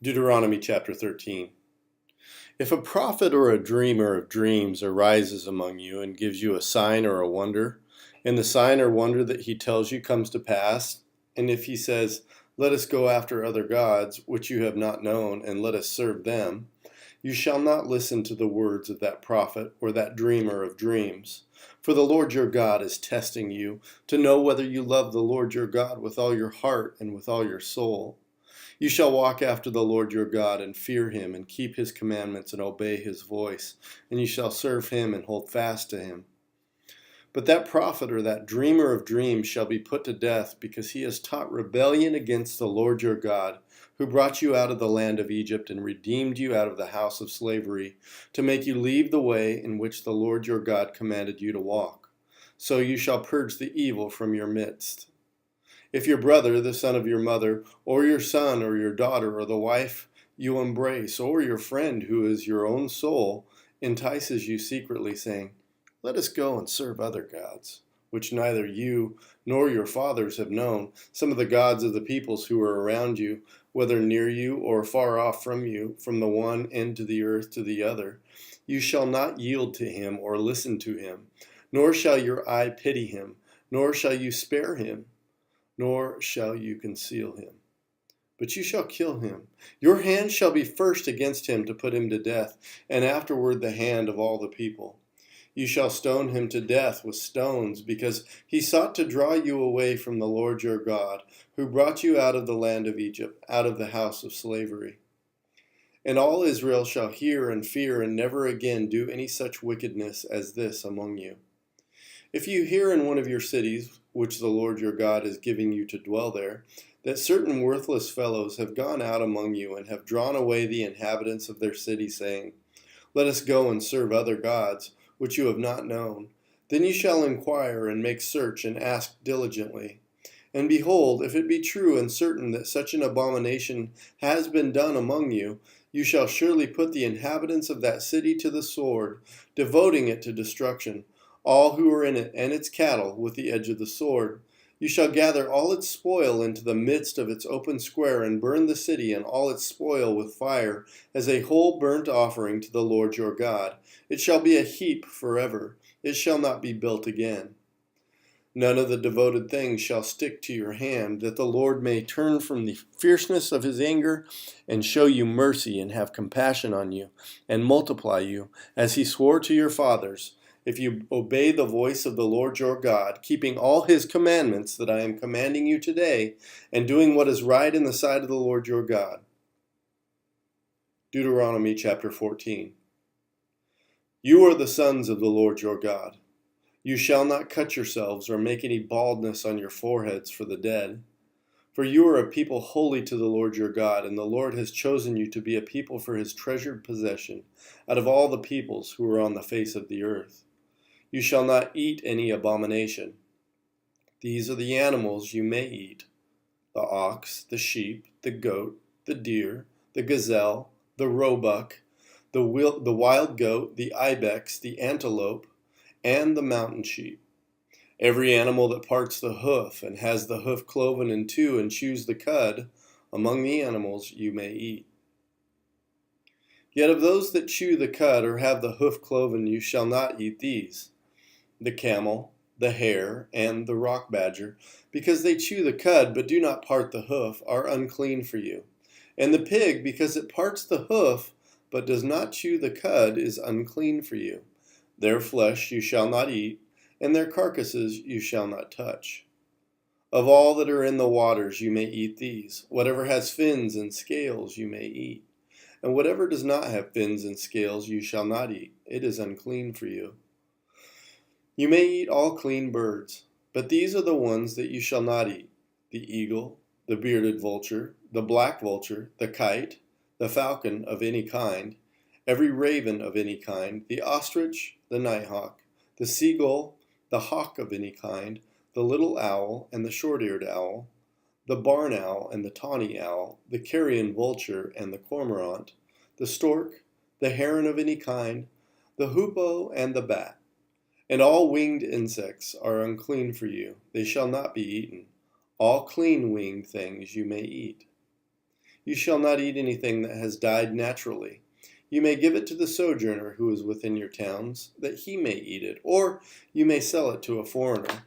Deuteronomy chapter 13. If a prophet or a dreamer of dreams arises among you and gives you a sign or a wonder, and the sign or wonder that he tells you comes to pass, and if he says, "Let us go after other gods, which you have not known, and let us serve them," you shall not listen to the words of that prophet or that dreamer of dreams. For the Lord your God is testing you to know whether you love the Lord your God with all your heart and with all your soul. You shall walk after the Lord your God and fear him and keep his commandments and obey his voice, and you shall serve him and hold fast to him. But that prophet or that dreamer of dreams shall be put to death because he has taught rebellion against the Lord your God, who brought you out of the land of Egypt and redeemed you out of the house of slavery, to make you leave the way in which the Lord your God commanded you to walk. So you shall purge the evil from your midst. If your brother, the son of your mother, or your son or your daughter, or the wife you embrace, or your friend who is your own soul, entices you secretly, saying, "Let us go and serve other gods," which neither you nor your fathers have known, some of the gods of the peoples who are around you, whether near you or far off from you, from the one end of the earth to the other, you shall not yield to him or listen to him, nor shall your eye pity him, nor shall you spare him, nor shall you conceal him. But you shall kill him. Your hand shall be first against him to put him to death, and afterward the hand of all the people. You shall stone him to death with stones, because he sought to draw you away from the Lord your God, who brought you out of the land of Egypt, out of the house of slavery. And all Israel shall hear and fear, and never again do any such wickedness as this among you. If you hear in one of your cities, which the Lord your God is giving you to dwell there, that certain worthless fellows have gone out among you and have drawn away the inhabitants of their city, saying, "Let us go and serve other gods, which you have not known," then you shall inquire and make search and ask diligently. And behold, if it be true and certain that such an abomination has been done among you, you shall surely put the inhabitants of that city to the sword, devoting it to destruction, all who are in it, and its cattle, with the edge of the sword. You shall gather all its spoil into the midst of its open square, and burn the city and all its spoil with fire, as a whole burnt offering to the Lord your God. It shall be a heap forever. It shall not be built again. None of the devoted things shall stick to your hand, that the Lord may turn from the fierceness of his anger, and show you mercy, and have compassion on you, and multiply you, as he swore to your fathers, if you obey the voice of the Lord your God, keeping all his commandments that I am commanding you today, and doing what is right in the sight of the Lord your God. Deuteronomy chapter 14. You are the sons of the Lord your God. You shall not cut yourselves or make any baldness on your foreheads for the dead. For you are a people holy to the Lord your God, and the Lord has chosen you to be a people for his treasured possession out of all the peoples who are on the face of the earth. You shall not eat any abomination. These are the animals you may eat: the ox, the sheep, the goat, the deer, the gazelle, the roebuck, the wild goat, the ibex, the antelope, and the mountain sheep. Every animal that parts the hoof and has the hoof cloven in two and chews the cud, among the animals you may eat. Yet of those that chew the cud or have the hoof cloven you shall not eat these: the camel, the hare, and the rock badger, because they chew the cud but do not part the hoof, are unclean for you. And the pig, because it parts the hoof but does not chew the cud, is unclean for you. Their flesh you shall not eat, and their carcasses you shall not touch. Of all that are in the waters you may eat these. Whatever has fins and scales you may eat. And whatever does not have fins and scales you shall not eat. It is unclean for you. You may eat all clean birds, but these are the ones that you shall not eat: the eagle, the bearded vulture, the black vulture, the kite, the falcon of any kind, every raven of any kind, the ostrich, the nighthawk, the seagull, the hawk of any kind, the little owl and the short-eared owl, the barn owl and the tawny owl, the carrion vulture and the cormorant, the stork, the heron of any kind, the hoopoe and the bat. And all winged insects are unclean for you. They shall not be eaten. All clean winged things you may eat. You shall not eat anything that has died naturally. You may give it to the sojourner who is within your towns, that he may eat it, or you may sell it to a foreigner.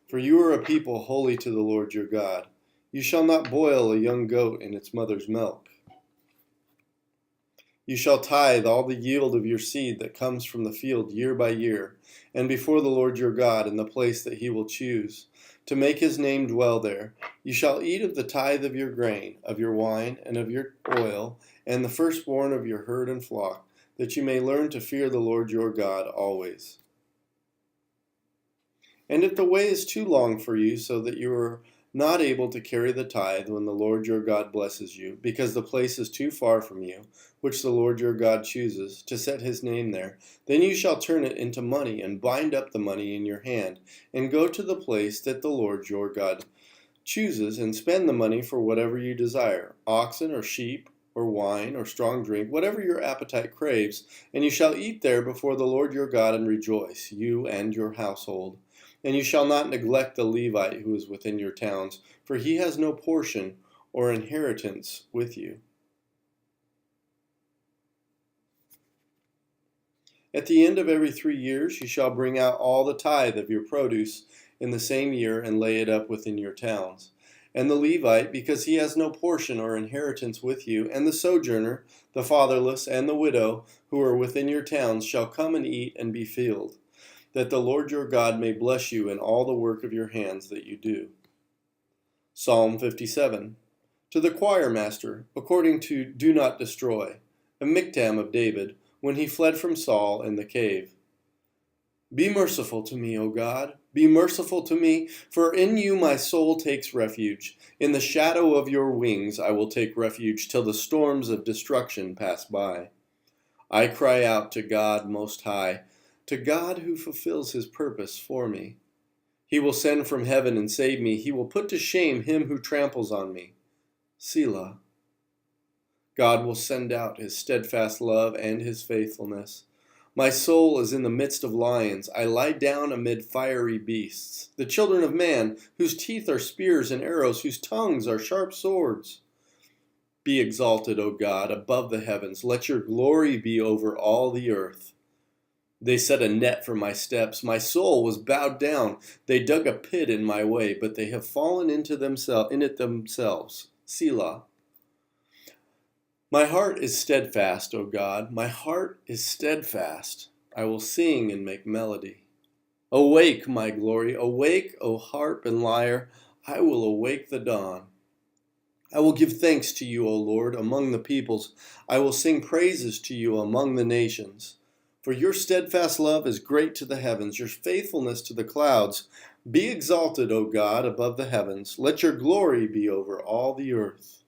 For you are a people holy to the Lord your God. You shall not boil a young goat in its mother's milk. You shall tithe all the yield of your seed that comes from the field year by year, and before the Lord your God in the place that he will choose, to make his name dwell there. You shall eat of the tithe of your grain, of your wine, and of your oil, and the firstborn of your herd and flock, that you may learn to fear the Lord your God always. And if the way is too long for you, so that you are not able to carry the tithe when the Lord your God blesses you, because the place is too far from you, which the Lord your God chooses, to set his name there, then you shall turn it into money, and bind up the money in your hand, and go to the place that the Lord your God chooses, and spend the money for whatever you desire, oxen or sheep, or wine, or strong drink, whatever your appetite craves, and you shall eat there before the Lord your God and rejoice, you and your household. And you shall not neglect the Levite who is within your towns, for he has no portion or inheritance with you. At the end of every 3 years you shall bring out all the tithe of your produce in the same year and lay it up within your towns. And the Levite, because he has no portion or inheritance with you, and the sojourner, the fatherless, and the widow, who are within your towns, shall come and eat and be filled, that the Lord your God may bless you in all the work of your hands that you do. Psalm 57. To the choir master, according to Do Not Destroy, a miktam of David, when he fled from Saul in the cave. Be merciful to me, O God, be merciful to me, for in you my soul takes refuge. In the shadow of your wings I will take refuge till the storms of destruction pass by. I cry out to God Most High, to God who fulfills his purpose for me. He will send from heaven and save me. He will put to shame him who tramples on me. Selah. God will send out his steadfast love and his faithfulness. My soul is in the midst of lions. I lie down amid fiery beasts, the children of man, whose teeth are spears and arrows, whose tongues are sharp swords. Be exalted, O God, above the heavens. Let your glory be over all the earth. They set a net for my steps. My soul was bowed down. They dug a pit in my way, but they have fallen in it themselves. Selah. My heart is steadfast, O God. My heart is steadfast. I will sing and make melody. Awake, my glory. Awake, O harp and lyre. I will awake the dawn. I will give thanks to you, O Lord, among the peoples. I will sing praises to you among the nations. For your steadfast love is great to the heavens, your faithfulness to the clouds. Be exalted, O God, above the heavens. Let your glory be over all the earth.